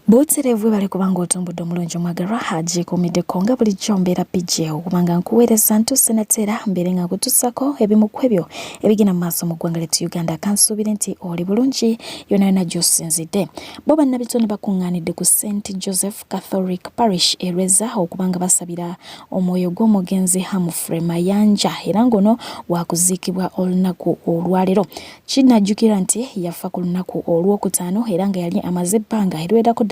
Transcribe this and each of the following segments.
Buterevu bali kubanga otumbudde omulungi omwagalwa haji kumidde konga bulijjo mbeera pijjeewo kubanga nkuweereza ntusenatera mbeere nga nkutuusako ebimu ku ebyo ebigenda mu maaso mu ggwanga lyettu Uganda kansuubire nti oli bulungi yonna yonna gy'osinzidde. Bo bannabitone bakuŋŋaanidde ku St Joseph Catholic Parish e Lweza okubanga basabira omwoyo gw'omugenzi mufere Mayanja era ngono waakuziikibwa olunaku olwaleero. Kinajjukira nti yafa ku lunaku olwokutaano era nga yali amaze ebbanga eriwerako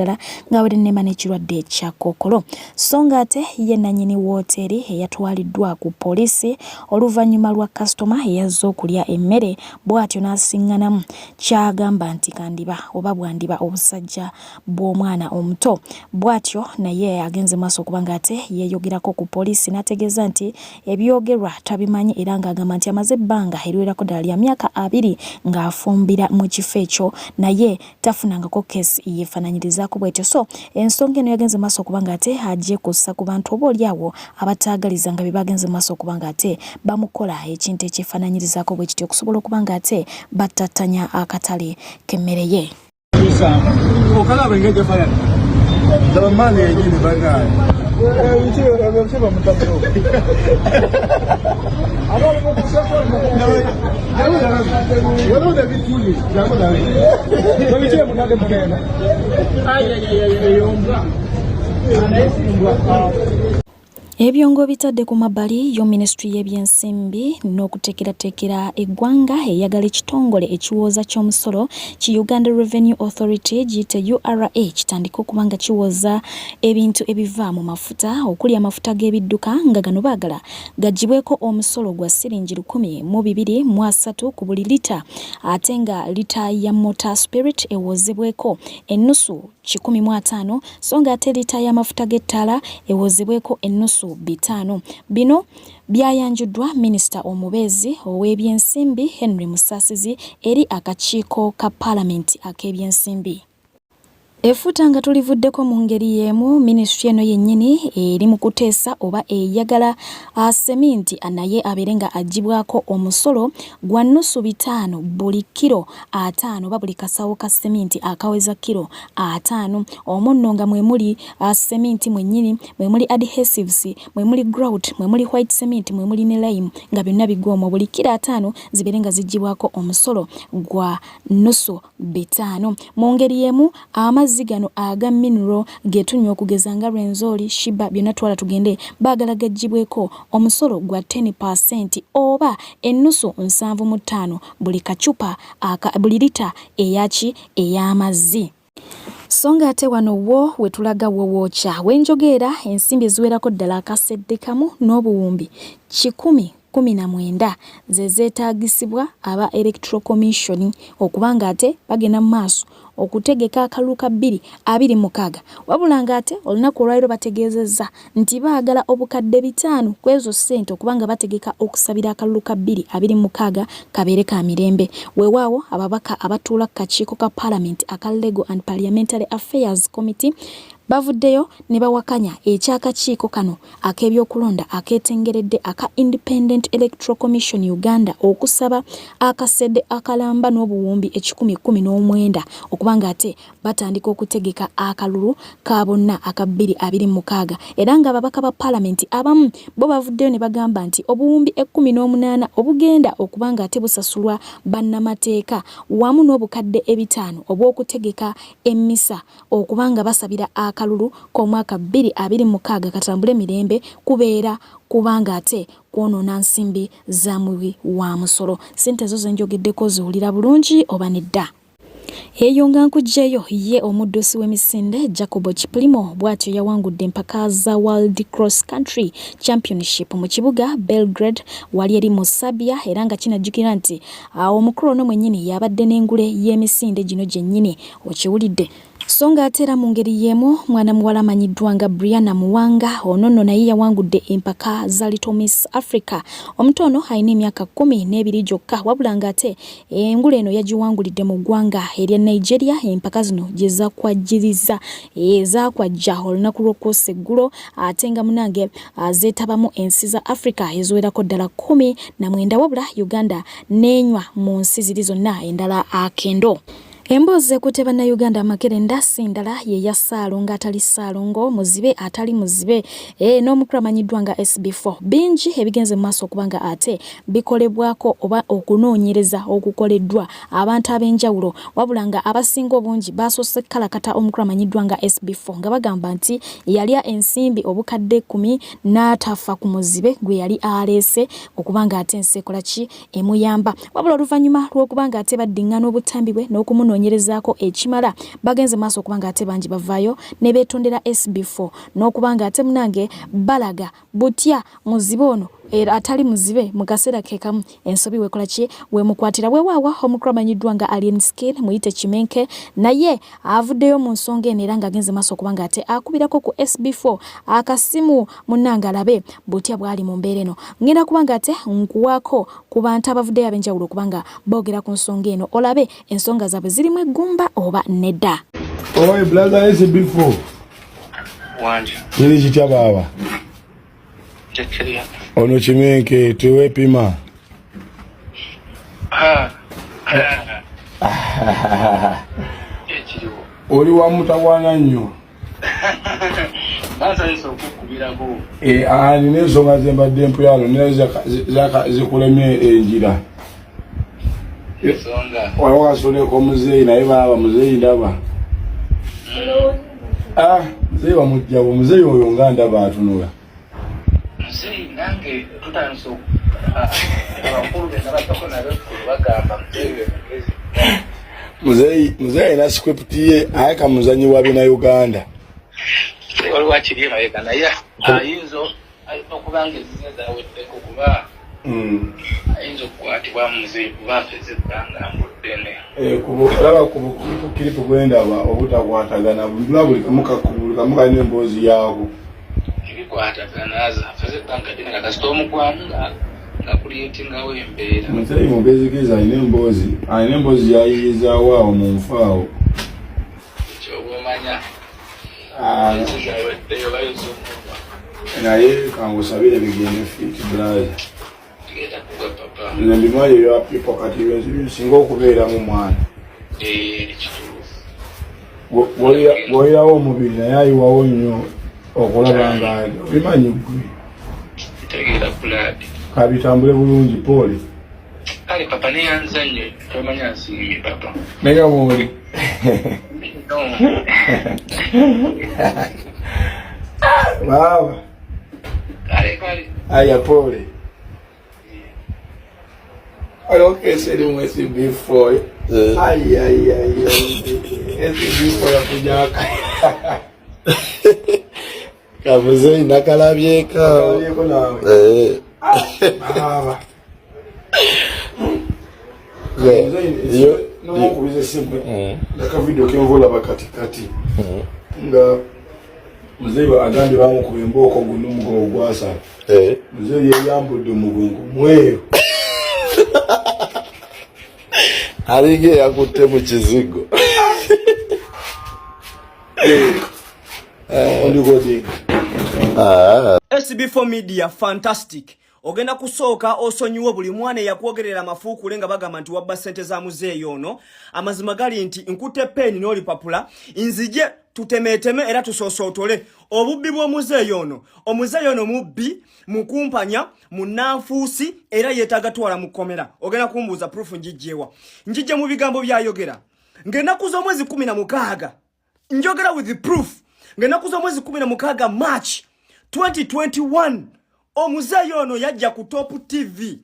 ngawere nema n'ekirwadde kya kookolo. So nga ate ye nannyini wooteeri eyatwaliddwa ku poliisi oluvannyuma lwa kasitoma eyazze okulya emmere bw'atyo n'asiŋŋanamu kyagamba nti kandiba oba bwandiba obusajja bw'omwana omuto. Bw'atyo naye agenze maaso okubanga ate yeeyogerako ku poliisi n'ategeeza nti ebyogerwa tabimanyi era ng'agamba nti amaze ebbanga eriwerako ddala lya myaka 2 ng'afumbira mu kifo ekyo naye tafunangako keesi yeefaananyirizaako bwetyo. So ensonga eno yagenze maaso okubanga ate ajje kussa ku bantu oba oliawo abataagaliza nga bye bagenze maaso okubanga ate bamukola ekintu ekyefaananyirizaako bwe kityo okusobola okubanga ate battattanya akatale k'emmere ye. Ebyongo bitadde ku mabbali yo Ministry y'ebyensimbi n'okuteekerateekera eggwanga eyagala ekitongole ekiwooza ky'omusolo ki Uganda Revenue Authority giyite URA kitandika okubanga kiwooza ebintu ebiva mu mafuta okuli amafuta g'ebidduka nga gano baagala gagibweko omusolo gwa siringi 123 ku buli lita ate nga lita ya motor spirit ewoozebweko ennusu 150 so nga ate lita y'amafuta g'ettaala ewoozebweko ennusu 5. Bino byayanjuddwa minisita omubeezi ow'ebyensimbi Henry Musasizi eri akakiiko ka Paalamenti ak'ebyensimbi. Efuta nga tulivuddeko mu ngeri y'emu minisitule eno yennyini eri mu kuteesa oba eyagala seminti naye abeere nga agibwako omusolo gwa nnusu 5 buli kiro 5 oba buli kasawo ka seminti akaweza kiro 5. Omunno nga mwe muli seminti mwennyini, mwe muli adhesives, mwe muli grout, mwe muli white cement, mwe muli ne lime nga byonna bigwoma buli kiro 5 zibeere nga zigibwako omusolo gwa nnusu 5. Mu ngeri y'emu amazzi gano aga mineral getunywa okugeza nga Rwenzori, Shiba byonna twala tugende baagala gagibweko omusolo gwa 10% oba ennusu 75 buli kacupa buli lita ey'amazzi. Songa ate wano wo wetulaga wowookya wenjogeera ensimbi eziwerako ddala akasedde kamu n'obuwumbi 119 ze zeetaagisibwa aba Electoral Commission okubanga ate bagenda mu maaso okutegeka akalulu ka 226 wabula nga ate olunaku olwaliro bategeezezza nti baagala obukadde 5 kwezo ssente okubanga bategeka okusabira akalulu ka 226 kabeere ka mirembe. Weewaawo ababaka abatuula ku kakiiko ka Parliament aka Legal and Parliamentary Affairs Committee bavuddeyo ne bawakanya ekyakakiiko kano ak'ebyokulonda akeetengeredde aka Independent Electoral Commission Uganda okusaba akasedde akalamba n'obuwumbi 119 okubanga ate batandika okutegeka akalulu ka bonna aka 226 era nga ababaka ba Parliament abamu bo bavuddeyo ne bagamba nti obuwumbi 18 obugenda okubanga ate busasulwa bannamateeka wamu n'obukadde 5 obw'okutegeka emmisa okubanga basabira akalulu k'omwaka 2026 katambule mirembe kubeera kubanga ate kwonoona nsimbi za mubi wa musolo. Ssente zo zenjogeddeko ziwulira bulungi oba nedda? Eyo nga nkugjeyo ye omuddusi w'emisinde Jacobo Kiplimo bw'atyo yawangudde empaka za World Cross Country Championship mu kibuga Belgrade wali eri mu Serbia era nga kinajjukira nti omukulu ono mwennyini yabadde n'engule y'emisinde gino gyennyini okiwulidde. Songa atera mu ngeri y'emu mwana muwala amanyiddwa nga Brianna Muwanga ono nno naye yawangudde empaka za Little Miss Africa. Omuto ono alina emyaka 12 gyokka wabula nga ate engule eno yagiwangulidde mu ggwanga erya Nigeria. Empaka zino gye zakwajjiriza ezakwajja olunaku lw'okwosa eggulo ate nga munange zeetabamu ensi za Africa eziwerako ddala 19 wabula Uganda n'enywa mu nsi ziri zonna endala akendo. Emboze kute bannayuganda amakerenda sindala ye ya Ssaalongo atali Ssaalongo, Muzibe atali Muzibe, n'omukulu amanyiddwa nga SB4. Bingi ebigenze mu maaso okubanga ate bikolebwako oba okunoonyereza okukoleddwa abantu ab'enjawulo, wabula nga abasinga obungi basoose kkalakata omukulu amanyiddwa nga SB4 nga bagamba nti yalya ensimbi obukadde 10 n'atafa ku Muzibe gwe yali aleese okubanga ate ensi ekola ki emuyamba. Wabula oluvannyuma lw'okubanga ate baddiŋŋana obutambi bwe n'okumunoonyerezaako ekimala bagenze maaso okubanga ate bangi bavaayo ne beetondera SB4 n'okubanga ate munange balaga butya Muzibe ono atali Muzibe mu kaseera ke kamu ensobi wekola ki wemukwatira weewaawa omukulu amanyiddwa nga Alien Skill muyite Kimenke naye avuddeyo mu nsonga eno era ng'agenze maaso okubanga ate akubirako ku SB4 akasimu munnange alabe butya bwali mu mbeera eno. Ngenda kubanga ate nkuwaako ku bantu abavuddeyo ab'enjawulo okubanga boogera ku nsonga eno olabe ensonga zaabwe zirimu eggumba oba nedda. Oye brother SB4 wanje kiri kitya baba chekeria ono Kimenke tewepima oli wa mutawaana nnyo nina ensonga zembadde empuyalo naye zikulemye enjira waliwo kasoneko muzeeyi naye baba muzeeyi ndaba muzeeyi wamujjabo muzeeyi oyo nga ndaba atunula muzeeyi nange tutandise abakulu benabasoko nabekulu bagamba muzeeyi alina script ye aye kamuzanyi wa bina Uganda waliwo akiri emabega naye ayinza okubanga ezize zaweddeko kuba ayinza okukwatibwa muzeeyi kuba afeze ebbanga mbuddene olaba ku kiripu gwendaba obutakwatagana buli kamu kalina emboozi yaako ebikwatagana afeze ebbanga ddene nga kasita omukwamu nga kuliyetingawo embeera muzeeyi mugezigezi alina emboozi yayiyizaawo awo mu nfaawo ekyobwomanya zaweddeyo bayozomuma naye kangusabire bigende fiti braza tugenda kugwa papa nembimayo ya pipo kati singa okubeeramu mwana ekituufu bwoyirawo omubiri naye ayiwawo nnyo okulaba nga bimanyi gwe tegeera kulaadi kabitambule bulungi pole kale papa neyanza nnyo tomanya nsiimye papa naye mwoli baba kale aya pole alokeserimu SB4 SB4 yakujaka kamuzeeyi nakalabyeko nawe baba nokubiza simple ndakavidiyo kenvola bakatikati nga muzeeyi agambye bamukuba embooko guno omugongo gwasala muzeeyi yeyambudde omugongo mweru alinga eyakutte mu kizigo SB4 media fantastic. Ogenda kusooka osonyiwo buli mwana yakwogerera amafuukule nga bagamba nti wabba ssente za muzeeyi ono. Amazima gali nti nkutte peni n'olipapula nzije tutemeeteme era tusoosootole obubbi bw'omuzeeyi ono. Omuzeeyi ono mubbi, mukumpanya, munnanfuusi era yeetaaga twala mu kkomera. Ogenda kumbuuza proof njijjeewa. Njijje mu bigambo by'ayogera. Ng'ennaku z'omwezi 16 njogera with the proof. Ng'ennaku z'omwezi 16 March 2021 omuzeeyi ono yajja ku Top TV.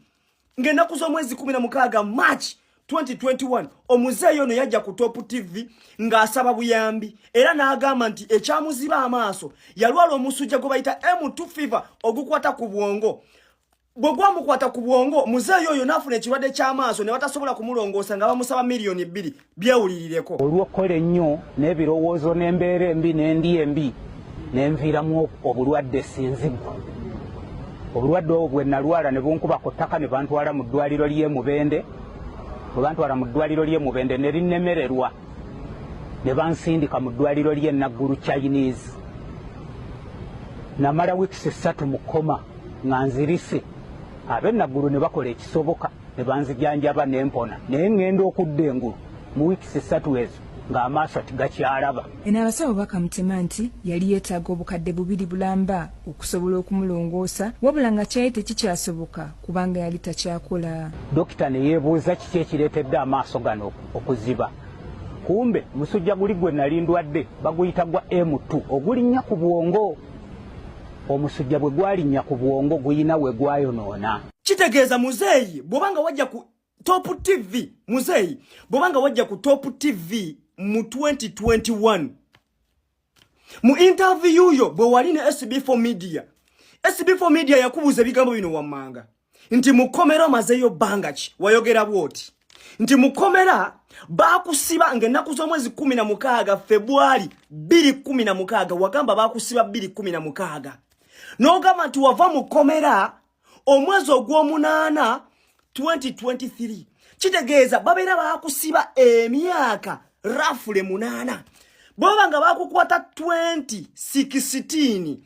Ng'ennaku z'omwezi 16 March 2021 omuzeeyi ono yajja ku Top TV ng'asaba buyambi era n'agamba nti ekyamuziba amaaso yalwala omusujja gwe bayita M2 fever ogukwata ku bwongo. Bwe gwamukwata ku bwongo muzeeyi oyo n'afuna ekirwadde ky'amaaso ne batasobola kumulongoosa nga bamusaba miliyoni 2 byewulirireko. Olw'okkola ennyo n'ebirowoozo n'embeera embi n'endi embi n'enviiramu obulwadde sinzigwa. Obulwadde obwo bwe nalwala ne bunkuba ku ttaka ne bantwala mu ddwaliro ly'e Mubende. Bwe bantwala mu ddwaliro ly'e Mubende ne linnemererwa ne bansindika mu ddwaliro ly'e Naggulu Chinese. Namala wiikisi 3 mu kkoma nga nzirise. Ab'e Naggulu ne bakola ekisoboka ne banzijanjaba n'empona naye ŋŋenda okudda engulu mu weeks 3 ezo ng'amaaso tigakyalaba. Eno abasawo bakamutema nti yali yeetaaga obukadde 2 bulamba okusobola okumulongoosa wabula nga kyali tekikyasoboka kubanga yali takyakola. Dokita ne yeebuuza kiki ekireetedde amaaso gano okuziba. Kumbe musujja guli gwe nali ndwadde baguyita gwa M2 ogulinnya ku bwongo. Omusujja bwe gwalinnya ku bwongo guyina we gwayonoona. Kitegeeza muzeeyi bw'obanga wajja ku Top TV muzeeyi bw'obanga wajja ku Top TV mu 2021 mu interview yo bwe wali ne SB4 media. SB4 media yakubuuza ebigambo bino wammanga nti mukomera mazeyo bangaki wayogera bwoti nti mukomera bakusiba ng'ennaku z'omwezi 16 February 2016 wagamba bakusiba 2016 n'ogamba nti wava mukomera omwezi ogw'omunaana 2023 kitegeeza babeera bakusiba emyaka rafule 8 bw'oba nga bakukwata 2016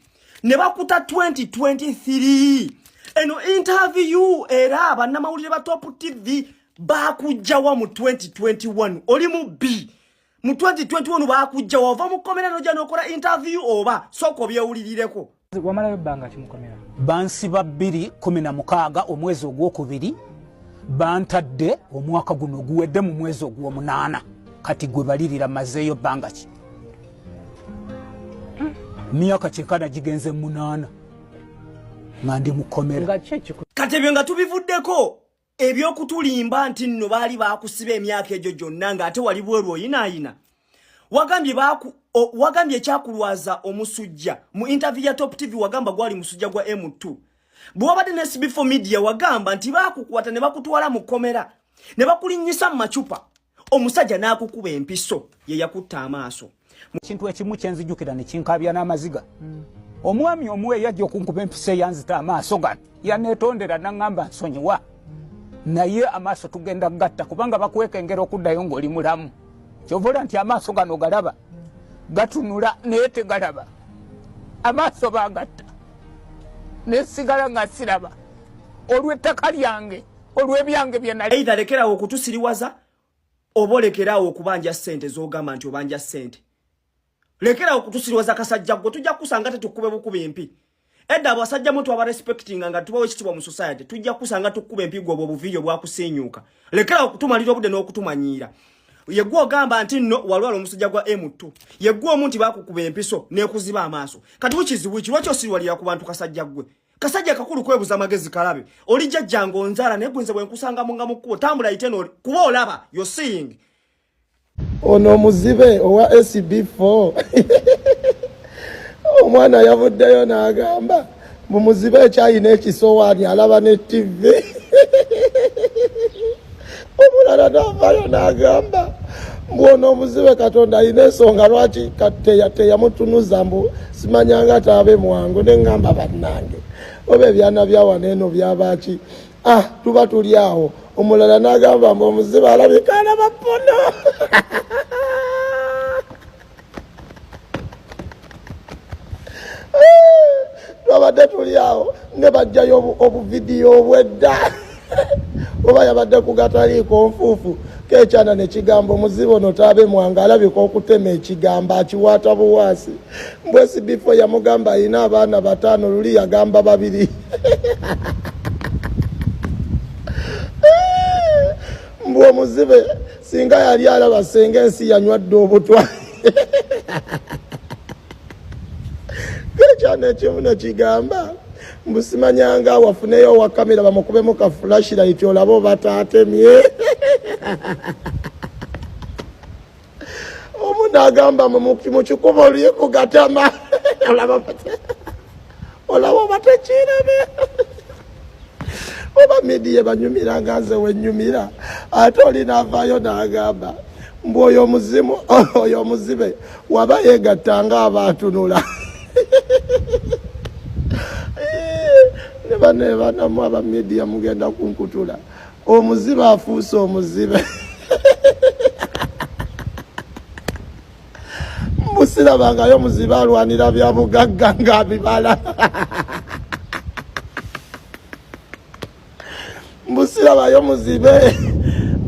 ne bakuta 2023 eno interview era bannamawulire ba Top TV bakujjawa mu 2021 oli mu B mu 2021 bakujjawa ova mukomera noja nokola interview oba soko byewulirireko wamalayo bbanga kimukomera bansiba 2016 omwezi ogwokubiri bantadde omwaka guno guwedde mu mwezi ogw'omunaana kati gwe balirira mazeeyo bangaki myaka kyekana gigenze 8 nga ndi mukomera kati ebyo nga tubivuddeko ebyokutulimba nti nno baali bakusiba emyaka egyo gyonna ng'ate wali bweru oyinaayina wagambye ekyakulwaza omusujja mu interview ya Top TV wagamba gwali musujja gwa M2 bw'obadde ne SB4 media wagamba nti bakukwata ne bakutwala mu komera ne bakulinnyisa mu macupa omusajja n'akukuba empiso ye yakutta amaaso. Kintu ekimu kyenzijukira ne kinkabya n'amaziga omwami omuwe yajja okunkuba empiso eyanzita amaaso gano yaneetondera n'angamba nsonyiwa naye amaaso tugenda gatta kubanga bakwekengera okuddayo ng'oli mulamu kyovola nti amaaso gano galaba gatunula naye tegalaba amaaso bagatta nesigala nga siraba olw'ettaka lyange olw'ebyange bye nali either lekerawo okutusiriwaza oba lekerawo okubanja ssente z'ogamba nti obanja ssente lekerawo okutusiriwaza kasajja gwe tujja kusanga tetukube bukuba empi edda abasajja mutu aba respecting nga tubawe ekitibwa mu society tujja kusanga tukuba empi gwe obwo buviyo bwakusenyuka lekerawo okutumalira obudde n'okutumanyiira yegwe ogamba nti nno walwala omusujja gwa M2 yegwe omuntu bakukuba empiso n'ekuziba amaaso kati wikizibu ki lwaki osiriwalira ku bantu kasajja gwe kasajja kakulu kwebuza amagezi kalabe oli jjajjango onzaala naye gwenze bwe nkusanga mu nga mu kkubo tambula ite kuba olaba you're seeing ono Muzibe owa SB4 omwana yavuddeyo n'agamba mu Muzibe ekyayina ekisowaani alaba ne TV omulala n'avaayo n'agamba mbw'ono Muzibe Katonda alina ensonga lwaki teyamutunuza mbu simanyanga taabe mwangu ne ngamba bannange oba ebyana bya wano eno byabaki tuba tuli awo omulala n'agamba mbu Muzibe alabika alaba pono twabadde tuli awo ne bajjayo obuvidiyo obwedda oba yabadde kugataliiko nfuufu kekyana ne kigambo Muzibe ono taabe mwanga alabika okutema ekigambo akiwaata buwaasi mbw SB4 yamugamba alina abaana 5 luli yagamba 2 mbw Muzibe singa yali alaba senga ensi yanywadde obutwa kekyana ekimu ne kigamba mbusimanyanga wafuneyo wa kamera bamukubemu ka flashlight olabo bataatemye omuntu agamba mu kikubo oli kugatama olabo batekirabe oba media banyumira ngaze wenyumira ate oli n'avaayo n'agamba mbu oyo muzimu oyo Muzibe waba yegattanga abatunula ne banamu aba media mugenda kunkutula omuzibe afuuse omuzibe mbusirabangayo Muzibe alwanira bya bugagga ng'abibala mbusirabayo Muzibe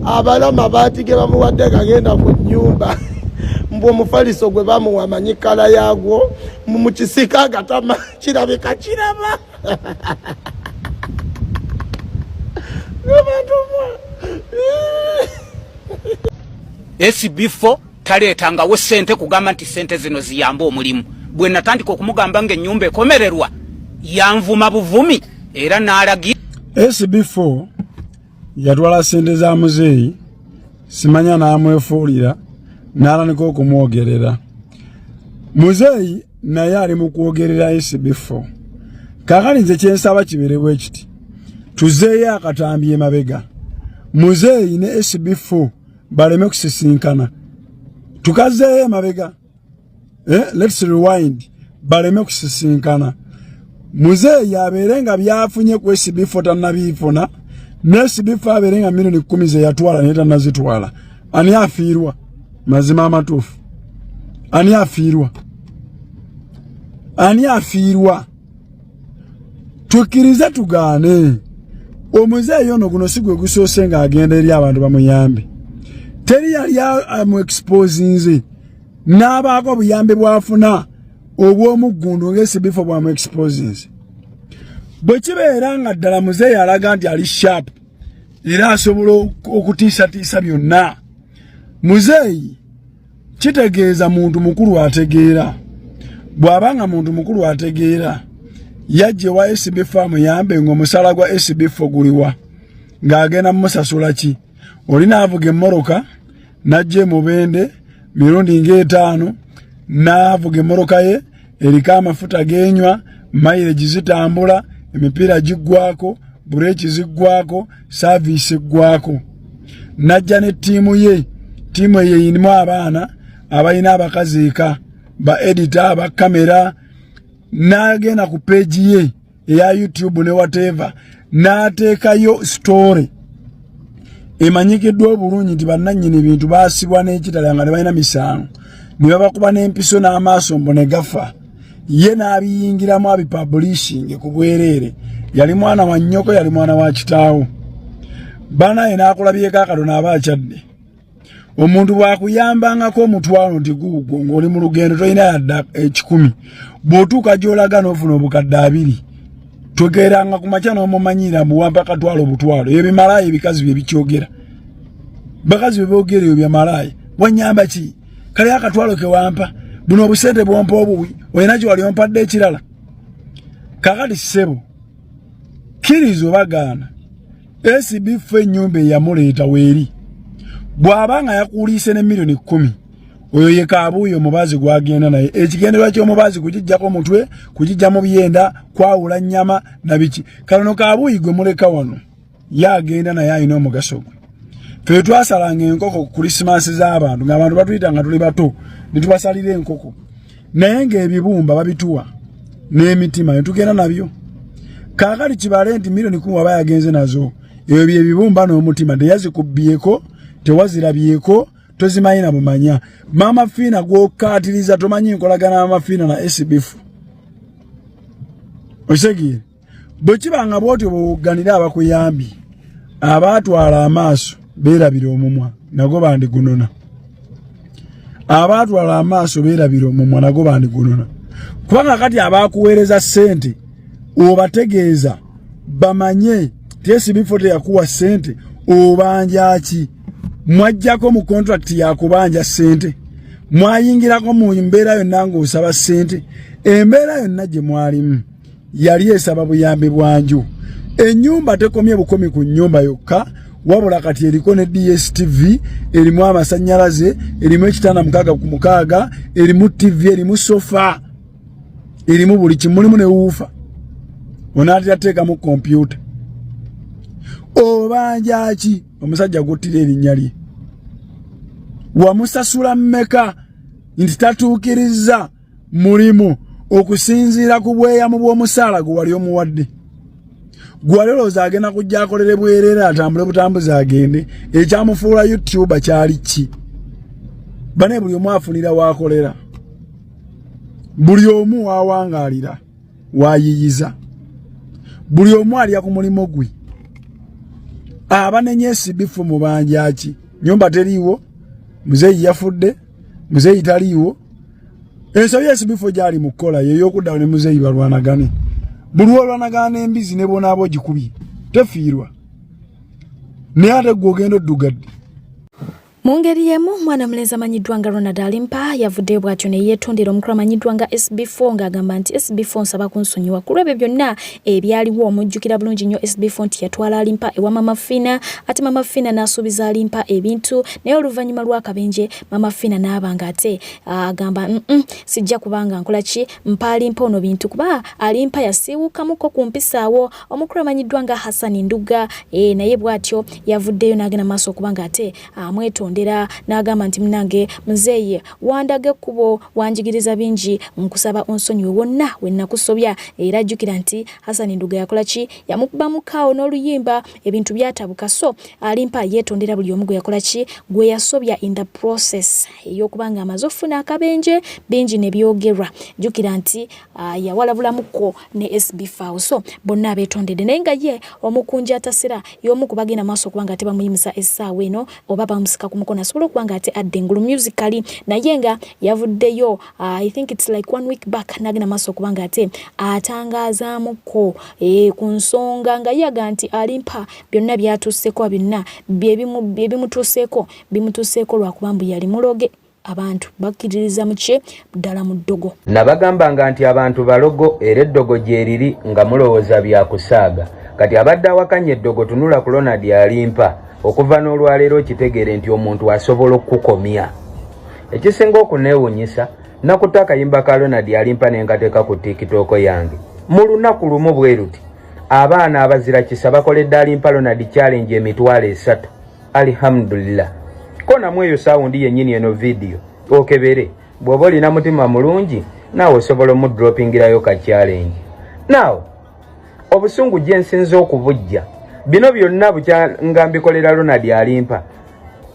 abalama batige bamuwadde kagenda ku nyumba mbwo mufaliso gwe bamuwa amanyikala yagwo mu kisika agatama kirabika kiraba SB4 taleetangawo ssente kugamba nti ssente zino ziyamba omulimu. Bwe natandika okumugamba ng'ennyumba ekomererwa yanvuma buvumi era n'alagira. SB4 yatwala ssente za muzeeyi simanya n'amwefuulira n'alanika okumwogerera. Muzeeyi naye ali mu kwogerera SB4. Kaakati nze kye nsaba kibeere bwe kiti tuzeeyo akatambi emabega. Muzeeyi ne SB4 baleme kusisinkana. Tukazeeyo emabega. Let's rewind. Baleme kusisinkana. Muzeeyi abeere nga byafunye ku SB4 tannabiifuna, ne SB4 abeere nga milioni 10 ze yatwala naye tannazitwala. Ani afiirwa? Mazima amatuufu. Ani afiirwa? Ani afiirwa? Tukkirize tugaane. Omuzeeyi ono guno si gwe gusoose ng'agenda eri abantu bamuyambe. Teri yali amu-exposinze n'abaako obuyambe bwafuna obw'omuggundu ng'SB4 bwamu-exposinze. Bwe kibeera nga ddala muzeeyi alaga nti ali sharp era asobola okutiisatiisa byonna, muzeeyi kitegeeza muntu mukulu ategeera. Bw'abanga muntu mukulu ategeera yajje wa SB4 amuyambe ng'omusala gwa SB4 guliwa ng'agenda mumusasula ki? Oli n'avuga emmoroka n'ajja emubende mirundi ng'etaano n'avuga emmoroka ye eriko amafuta g'enywa, mileage zitambula, emipiira giggwako, bureeki ziggwako, saavisi eggwako. N'ajja ne ttiimu ye, ttiimu eyo eyinimu abaana abalina abakazi eka, ba edita, ba kamera, n'agenda ku peegi ye eya YouTube ne whatever, n'ateekayo story emanyikiddwa obulungi nti bannannyini bintu baasibwa n'ekitala nga ne balina misango, ne babakuba n'empiso n'amaaso mbo ne gafa. Ye n'abiyingiramu abipublishing ku bwereere. Yali mwana wa nnyoko, yali mwana wa kitaawo. Banaye n'akulabyeko akatono aba akyadde. Omuntu bw'akuyambangako omutwalo nti guugwo ng'oli mu lugendo tolina yadda 10, bw'otuuka gy'olaga n'ofuna obukadde 2, togeranga ku makya n'omumanyira mbuwampa katwalo obutwalo. Ebyo bimalaaya ebikazi bye bikyogera. Bakazi bye boogera ebyo byamalaaya. Wanyamba ki? Kale akatwalo ke wampa buno obusente bwompa obuwi olina kye wali ompadde ekirala. Kakati ssebo kkiriza obagaana SB4 ennyumba eyamuleeta weeri bw'aba nga yakuuliise ne milioni 10, oyo ye kaabuuyo omubaazi gwagenda naye. Ekigendererwa ky'omubaazi kugijjako mutwe, kugijja mu byenda, kwawula nnyama na biki. Kalono kaabuuyi gwe muleka wano ye agenda naye alina omugaso gwe. Ffe twasalanga enkoko ku Krisimansi z'abantu ng'abantu batuyita nga tuli bato ne tubasalira enkoko, naye ng'ebibumba babituwa n'emitima ne tugenda nabyo. Kaakati kibale nti milioni 10 aba yagenze nazo, ebyo bye bibumba n'omutima teyazikubbyeko, tewazirabyeko, tozimanyi na bumanya. Mama Fina gw'okkaatiriza tomanyi nkolagana Mama Fina na SB4. Osegire bwe kibanga bw'otyo bw'oganira abakuyambi, abaatwala amaaso beerabira omumwa nago bandigunona. Abaatwala amaaso beerabira omumwa nago bandigunona. Kubanga kati abaakuweereza ssente obategeeza bamanye ti SB4 teyakuwa ssente obanja ki? Mwajjako mu contract yakubanja ssente, mwayingirako mu mbeera yonna ng'osaba ssente. Embeera yonna gye mwalimu yali esaba buyambi bwanju. Ennyumba tekomye bukomi ku nnyumba yokka, wabula kati eriko ne DSTV, erimu amasannyalaze, erimu ekitanda 6 ku 6, erimu TV, erimu sofa, erimu buli kimu, mulimu ne wuufa. Onaatera teekamu kompyuta. Obanja ki? Omusajja guttira erinnya lye. Wamusasula mmeka nti tatuukiriza mulimu okusinziira ku bweyamu bw'omusaala gwe wali omuwadde? Gwe lowooza agenda kujja akolere bwereere atambule butambuzi agende? Ekyamufuula YouTuber kyali ki? Bane buli omu afunira waakolera, buli omu waawangaalira, waayiyiza, buli omu alya ku mulimo gwe. abanenye SB4 mu banjaki nyumba teriiwo muzeyi yafudde muzeyi taliiwo ensobi SB4 gyali mu kkola yeyookuddawo ne muzeyi balwanagane buli olwanagana embizi ne bona abo gikubi tefiirwa naye ate gwe ogenda oddugadde. Mu ngeri y'emu mwana mulenzi amanyiddwa nga Ronald Alimpa yavuddeyo bw'atyo ne yeetondera omukulu amanyiddwa nga SB4 ng'agamba nti SB4 nsaba kunsonyiwa ku lw'ebyo byonna ebyaliwo. Omujjukira bulungi nnyo SB4 nti yatwala Alimpa ewa Mama Fina ate Mama Fina n'asuubiza Alimpa ebintu naye oluvannyuma lw'akabenje Mama Fina n'aba ng'ate agamba sijja kubanga nkola ki mpa Alimpa ono bintu kuba Alimpa yasiiwukamuko ku mpisaawo. Omukulu amanyiddwa nga Hassan Nduga naye bw'atyo yavuddeyo n'agenda maaso okuba ng'ate amwetonda n'agamba nti munange muzeeye wandage kubo wanjigiriza bingi nkusaba onsonyiwe wonna we nakusobya. Era jjukira nti Hassan Nduga yakola ki yamukuba mukaawo n'oluyimba ebintu byatabuka. So Alimpa yeetondera buli omu gwe yakola ki gwe yasobya in the process ey'okubanga amaze ofuna akabenje bingi ne byogerwa. Jjukira nti yawalabulamuko ne SB4 so bonna abeetondedde naye nga ye omukunja atasira y'omu kubagenda maaso okubanga tebamuyimisa essaawa eno oba bamusika kona solo kwanga ate adde ngulu musically naye nga yavuddeyo I think it's like 1 week back nagina maso kubanga ate atangazaamuko ku nsonga nga yaga nti Alimpa byonna byatusseko byonna byebimutuuseeko bimutuuseeko lwakubambu yali muloge abantu bakkiririza muke ddala mu ddogo. Nabagambanga nti abantu balogo era eddogo gyeriri nga mulowooza byakusaaga kati abadde awakanya eddogo tunula ku Ronald Alimpa okuva n'olwaleero kitegeere nti omuntu asobola okukomya. Ekisinga okuneewuunyisa nakuta akayimba ka Ronald Alimpa ne nkateeka ku TikTok yange mu lunaku lumu bwe ruti abaana abazira kisa bakoledde Alimpa Ronald challenge emitwalo 3. Alhamdulillah ko namwe eyo saawundi yennyini eno video okebere bw'oba olina mutima mulungi naawe osobola omudropingirayo ka challenge. Now obusungu gye nsinza okubujja bino byonna bukya mbikolera Ronald Alimpa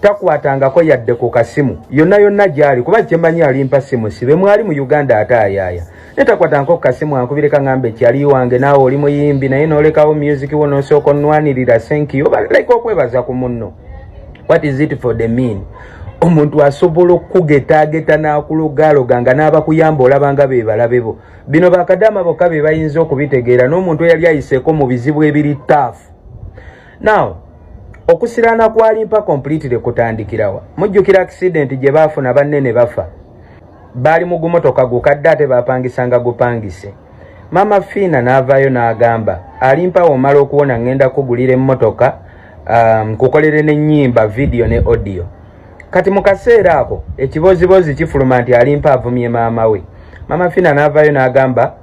takwatangako yadde ku kasimu yonna gyali kuba kyemanyi Alimpa simu sibe mwali mu Uganda ataayaaya netakwatangako ku kasimu ankubireka ngambe kyali wange naawe oli muyimbi naye n'olekawo music wo n'osooka onnwanirira thank you like okwebaza ku munno. What is it for the mean? Omuntu asobola okugetaageta n'akulogaloga nga n'abakuyamba olabanga be balabebo bino bakadama bokka be bayinza okubitegeera n'omuntu eyali ayiseeko mu bizibu ebiri taafu. Now, okusirana kwa Alimpa completely kutandikirawa. Mujjukira accident gye baafuna bannene bafa. Bali mu gumotoka gukadde ate baapangisanga gupangise. Mama Fina n'avaayo n'agamba Alimpa omala okuwona ngenda kugulira emmotoka kukolere n'ennyimba video ne audio. Kati mu kaseera ako ekibozibozi kifuluma nti Alimpa avumye maama we. Mama Fina n'avaayo n'agamba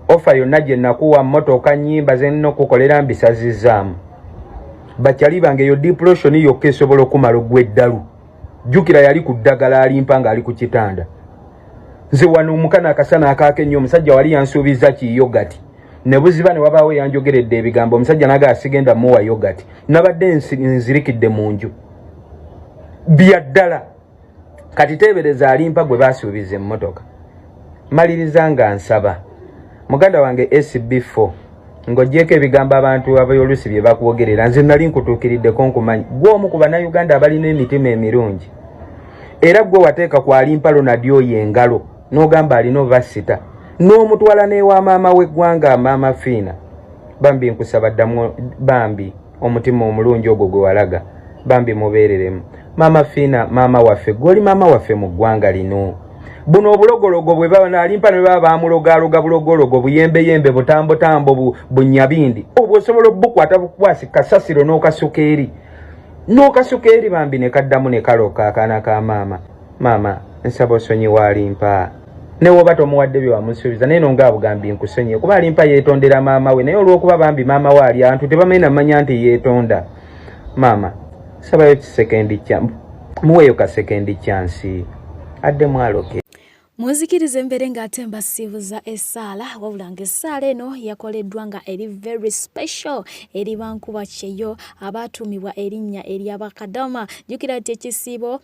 ofa yonna gye nakuwa mmotoka nnyimba ze nnina okukolera mbisazizaamu bakyali bange eyo diplotion yokka esobola okumala ogw'eddalu. Jjukira yali ku ddagala Alimpa ng'ali ku kitanda. Nze wano omukana akasana akaake nnyo omusajja wali yansuubiza ki yogati ne buziba ne wabaawo yanjogeredde ebigambo omusajja naga asigenda muwa yogati nabadde nzirikidde mu nju bya ddala. Kati teebereza Alimpa gwe baasuubiza emmotoka. Maliriza nga nsaba muganda wange SB4 ng'oggyeko ebigambo abantu abayolusi bye bakwogerera nze nali nkutuukiriddeko nkumanyi gwe omu ku bannayuganda abalina emitima emirungi era gwe wateeka ku Alimpa Ronald oyo engalo n'ogamba alina obasita n'omutwala n'ewa maama w'eggwanga Mama Fina. Bambi nkusaba ddamu bambi omutima omulungi ogwo gwe walaga bambi mubeereremu. Mama Fina maama waffe gw'oli maama waffe mu ggwanga lino. Buno obulogologo bwe baba Alimpa ne baba bamulogaloga bulogologo buyembe butambo bunyabindi obwo osobola obukwata bukwasi kasasiro n'okasuka eri bambi ne kaddamu ne kaloka akaana ka maama nsaba osonyiwa Alimpa ne woba tomuwadde bye wamusuubiza naye nonga abugambye nkusonyiye kuba Alimpa yeetondera maama we naye olw'okuba bambi maama we ali antu tebamenya manya nti yeetonda. Maama sabayo kisekendi muweeyo ka sekendi chance adde mwaloke. Muzikirize mbere ng'ate mbasibuza essaala wabula ng'essaala eno yakoleddwa nga eri very special eri bankuba kyeyo abaatumibwa erinnya ery'abakadama jjukira nti ekisiibo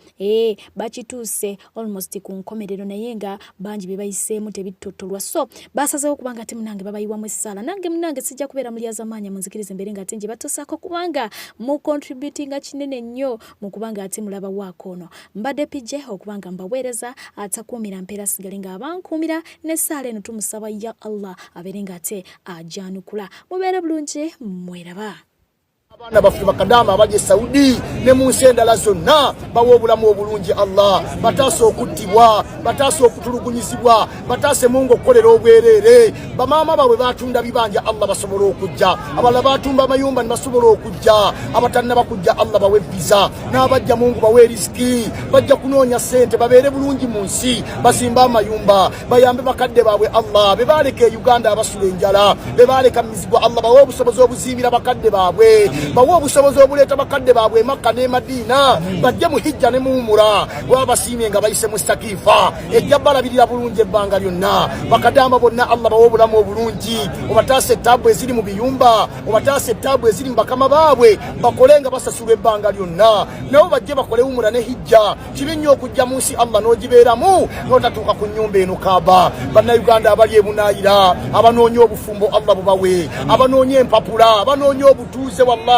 bakituuse almost ku nkomerero naye nga bangi be bayiseemu tebittottolwa so basazeewo kubanga ate munange babayiwamu essaala nange munange sijja kubeera mulyazaamaanya muzikirize mbere ng'ate nje batuusaako kubanga mu contributinga kinene nnyo mu kubanga ate mulaba waakono mbadde pije okubanga mbaweereza atakuumira mpeera sigale nga abankuumira n'essaala eno tumusaba ya Allah abeere ng'ate ajanukula mubeere bulungi mweraba. Abana baffe bakadama abaje Saudi ne mu nsi endala zonna bawa obulamu obulungi Allah bataase okuttibwa bataase okutulugunyizibwa bataase mungu okukolera obwereere bamaama baabwe batunda bibanja Allah basobola okujja abala batumba amayumba ne basobola okujja abatanna bakujja Allah bawe visa n'abajja mungu bawe riziki bajja kunoonya sente babeere bulungi mu nsi basimba amayumba bayambe bakadde baabwe Allah bebaleka e Uganda abasula enjala bebaleka mizigo Allah bawe obusobozi obuzimbira bakadde baabwe bawo obusobozi obuleeta bakadde baabwe Makka ne Madina bajje mu hijja ne muumura wabasiimye nga bayise mustakifa ejja balabirira bulungi ebbanga lyonna bakadamba bonna Allah bawo obulamu obulungi obataase ettabu eziri mu biyumba obataase ettabu eziri mu bakama baabwe bakolenga basasulwa ebbanga lyonna nabo bajje bakole umura ne hijja kibi nnyo okujja mu nsi Allah n'ogibeeramu n'otatuuka ku nnyumba eno Kaaba bannayuganda abali ebunaayira abanoonya obufumbo Allah bubawe abanoonya empapula abanoonya obutuuze wallahi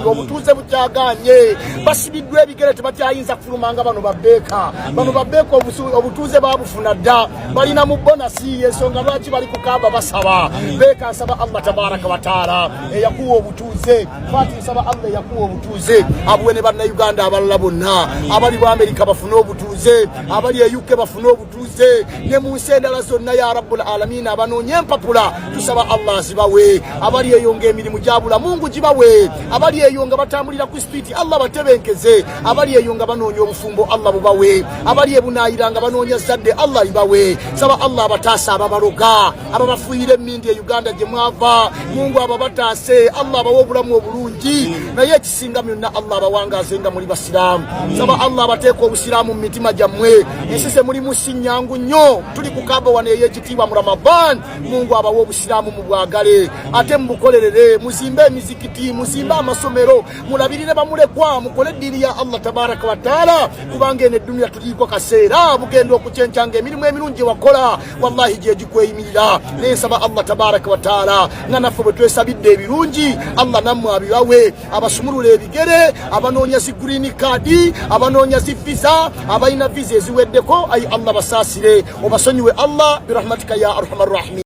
obutuuze bukyaganye basibiddwa ebigere tebakyayinza kufulumanga bano babbeeka obutuuze babufuna dda balina mu bonasi ensonga lwaki bali ku Kaaba basaba beeka nsaba Allah tabaraka wa taala eyakuwa obutuuze fati nsaba Allah eyakuwa obutuuze abuwe ne bannayuganda abalala bonna abali mu Amerika bafune obutuuze abali e UK bafune obutuuze ne mu nsi endala zonna ya rabbul alamin abanoonya empapula tusaba Allah zibawe abali eyo ng'emirimu gyabula mungu gibawe abali eyo nga batambulira ku spiti Allah batebenkeze abali eyo nga banoonya obufumbo Allah bubawe abali ebunaayira nga banoonya zadde Allah ibawe saba Allah abataasa ababaloga ababafuuyira emmindi e Uganda gye mwava mungu ababataase Allah abawa obulamu obulungi naye ekisinga byonna Allah abawangaaze nga muli basiraamu saba Allah abateeka obusiraamu mu mitima gyammwe ensise mulimu sinyangu nnyo tuli ku Kaaba wano ey'ekitiibwa mu Ramadan mungu abawa obusiraamu mu bwagale ate mubukolerere muzimbe emizikiti muzimbe amasomero mulabirire bamulekwa mukole ddiini ya Allah tabaraka wa taala kubanga eno eddunya tuliiko kaseera bugenda okucencanga emirimu emirungi wakola wallahi gye gikweyimirira nensaba Allah tabaraka wa taala nga naffe bwe twesabidde ebirungi Allah nammwe abibawe abasumulula ebigere abanoonya zi green card abanoonya zi visa abalina visa eziweddeko ayi Allah basaasire obasonyiwe Allah birahmatika ya arhamar rahimin.